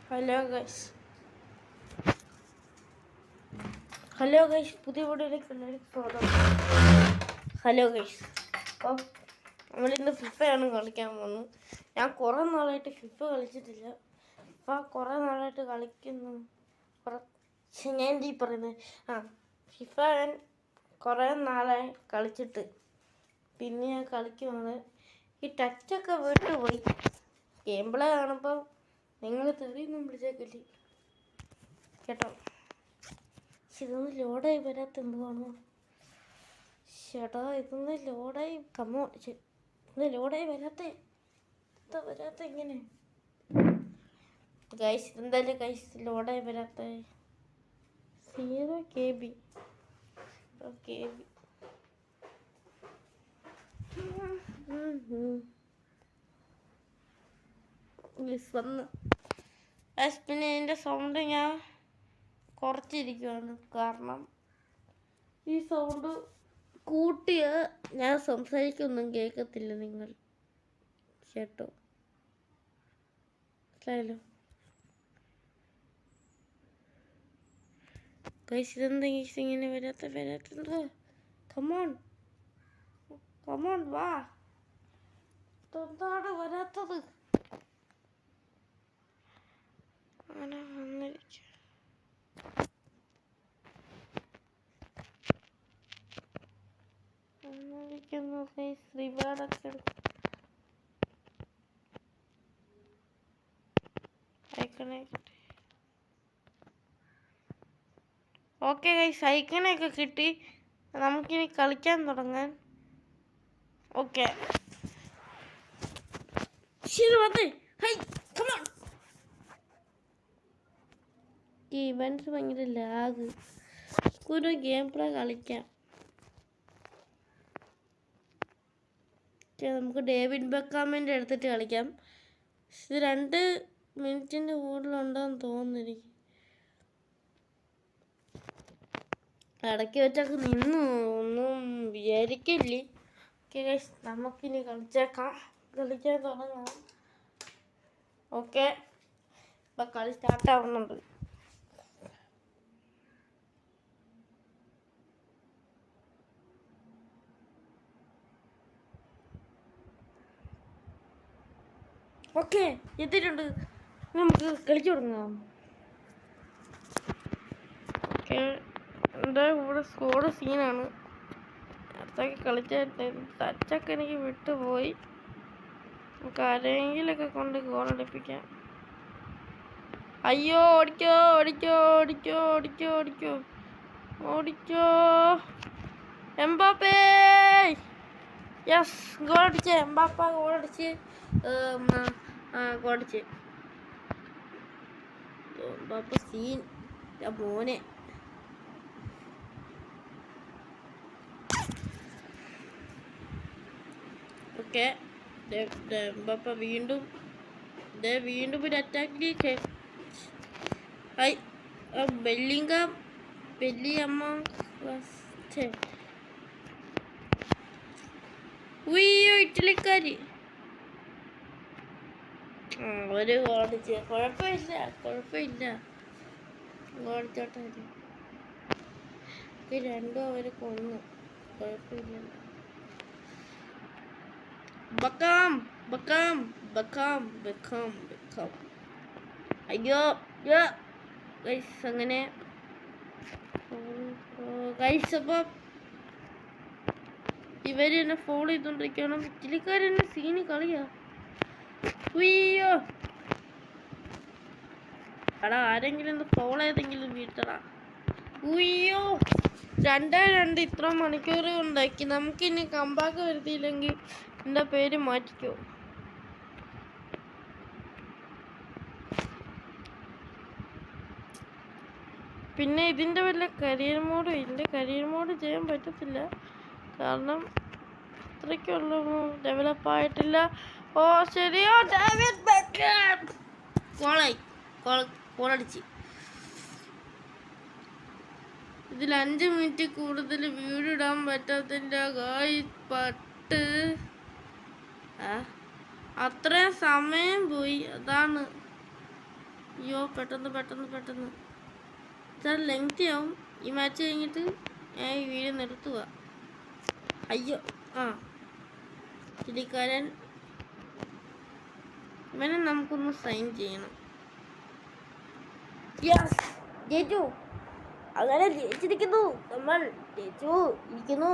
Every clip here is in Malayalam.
ഹലോ ഗൈസ്, പുതിയ വീഡിയോയിലേക്ക് എല്ലാവരും സ്വാഗതം. ഹലോ ഗൈസ്, അപ്പോൾ നമ്മളിന്ന് ഫിഫയാണ് കളിക്കാൻ പോകുന്നത്. ഞാൻ കുറേ നാളായിട്ട് ഫിഫ കളിച്ചിട്ടില്ല. കുറേ നാളായിട്ട് കളിക്കുന്നു. ഞാൻ ഈ പറയുന്നത് ഫിഫ ഞാൻ കുറേ നാളായി കളിച്ചിട്ട് പിന്നെ ഞാൻ കളിക്കുന്നത് ഈ ടച്ചൊക്കെ വിട്ടുപോയി. ഗെയിം പ്ലേ കാണുമ്പോൾ നിങ്ങൾ തെറിയൊന്നും വിളിച്ചേക്കില്ലേ കേട്ടോ. ഇതൊന്നും ലോഡായി വരാത്ത എന്തുവാണോ ചേട്ടാ, ഇതൊന്നും ലോഡായി ഇന്ന് ലോഡായി വരാത്ത ഇങ്ങനെ ഗൈസ്. ഇതെന്തായാലും ഗൈസ് ലോഡായി വരാത്ത 0 KB വന്ന്. പിന്നെ ഇതിൻ്റെ സൗണ്ട് ഞാൻ കുറച്ചിരിക്കുകയാണ്, കാരണം ഈ സൗണ്ട് കൂട്ടിയ ഞാൻ സംസാരിക്കൊന്നും കേൾക്കത്തില്ല നിങ്ങൾ കേട്ടോ. മനസ്സിലായല്ലോ ഗൈസ്. ഇതെന്താ ഗൈസ് ഇങ്ങനെ വരാത്തത്? കമോൺ വാ, ഇതെന്താണ് വരാത്തത്? അങ്ങനെ വന്നിരിക്കും. റിവാർഡൊക്കെ ഓക്കെ ഗൈസ്, ഐക്കണൊക്കെ കിട്ടി. നമുക്കിനി കളിക്കാൻ തുടങ്ങാൻ. ഓക്കെ ഇവൻസ് ഭയങ്കര ലാഗ്. ഒരു ഗെയിം പ്ലേ കളിക്കാം. നമുക്ക് ഡേവിഡ് ബെക്കാമിൻ്റെ എടുത്തിട്ട് കളിക്കാം. ഇത് 2 മിനിറ്റിൻ്റെ കൂടുതലുണ്ടെന്ന് തോന്നുന്നു. ഇടയ്ക്ക് വെച്ചൊക്കെ നിന്നു ഒന്നും വിചാരിക്കില്ലേ. ഓക്കെ ഗൈസ്, നമുക്കിനി കളിക്കാൻ തുടങ്ങാം. ഓക്കെ, ഇപ്പം കളി സ്റ്റാർട്ടാവുന്നുണ്ട്. ഓക്കെ, എത്തിയിട്ടുണ്ട്. നമുക്ക് കളിച്ചു തുടങ്ങാം. ഓക്കെ, എൻ്റെ കൂടെ സ്കോഡ് സീനാണ്. അടുത്തൊക്കെ കളിച്ചായിരുന്നു. ടച്ചൊക്കെ എനിക്ക് വിട്ടുപോയി. നമുക്ക് ആരെങ്കിലൊക്കെ കൊണ്ട് ഗോളടിപ്പിക്കാം. അയ്യോ, ഓടിക്കോ എംബാപ്പേ. യെസ്, ഗോളടിച്ച് എംബാപ്പ ഗോളടിച്ച് എംബാപ്പ സീൻ മോനെ. ഓക്കെ, എംബാപ്പ വീണ്ടും ഒരു അറ്റാക്ക്. ഇറ്റലിക്കാരി ഒരു ഗോളടിച്ച്. കുഴപ്പമില്ല ഗോളടിച്ചോട്ടെ. 2 അവര് കൊന്നു, കുഴപ്പമില്ല. ബക്കാം. അയ്യോ ഗൈസ്, അങ്ങനെ ഗൈസ്. അപ്പം ഇവര് എന്നെ ഫോളോ ചെയ്തോണ്ടിരിക്കണം. ഇറ്റലിക്കാരെന്നെ സീന് കളിയാ. ഉയ്യോ എടാ, ആരെങ്കിലും ഒന്ന് ഫോളോ ചെയ്തെങ്കിലും വീട്ടടാ. ഉയ്യോ 2-2 ഇത്ര മണിക്കൂർ ഉണ്ടാക്കി. നമുക്കിനി കമ്പാക്ക് വരുത്തിയില്ലെങ്കിൽ എൻ്റെ പേര് മാറ്റിക്കോ. പിന്നെ ഇതിൻ്റെ വല്ല കരിയർ മോഡ് ചെയ്യാൻ പറ്റത്തില്ല, കാരണം അത്രയ്ക്കുള്ളൊന്നും ഡെവലപ്പായിട്ടില്ല. ഓ ശരിയോ, ഡേവിഡ് ബെക്കാം ഗോളടിച്ച്. ഇതിൽ 5 മിനിറ്റ് കൂടുതൽ വീഡിയോ ഇടാൻ പറ്റാത്തതിൻ്റെ പട്ട് അത്രയും സമയം പോയി. അതാണ് അയ്യോ പെട്ടെന്ന് സാർ ലെങ്തി ആവും ഈ മാച്ച് കഴിഞ്ഞിട്ട് ഞാൻ ഈ വീഡിയോ നിർത്തുക. അയ്യോ ആ ചിരിക്കാരൻ ഇവനെ നമുക്കൊന്ന് സൈൻ ചെയ്യണം. ജയിച്ചു, അങ്ങനെ ജയിച്ചിരിക്കുന്നു, നമ്മൾ ജയിച്ചു ഇരിക്കുന്നു.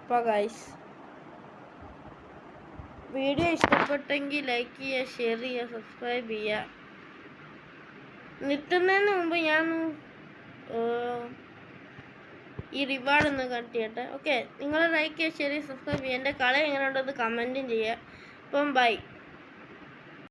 അപ്പോൾ ഗൈസ് വീഡിയോ ഇഷ്ടപ്പെട്ടെങ്കിൽ ലൈക്ക് ചെയ്യുക, ഷെയർ ചെയ്യുക, സബ്സ്ക്രൈബ് ചെയ്യുക. നിർത്തുന്നതിന് മുമ്പ് ഞാൻ ഈ റിവാർഡ് ഒന്ന് കട്ട് ചെയ്യട്ടെ. ഓക്കെ, നിങ്ങൾ ലൈക്ക് ചെയ്യുക, ഷെയർ ചെയ്യുക, സബ്സ്ക്രൈബ് ചെയ്യുക. എൻ്റെ കളി എങ്ങനെ ഉണ്ടെന്ന് കമൻറ്റും ചെയ്യുക. അപ്പം ബൈ.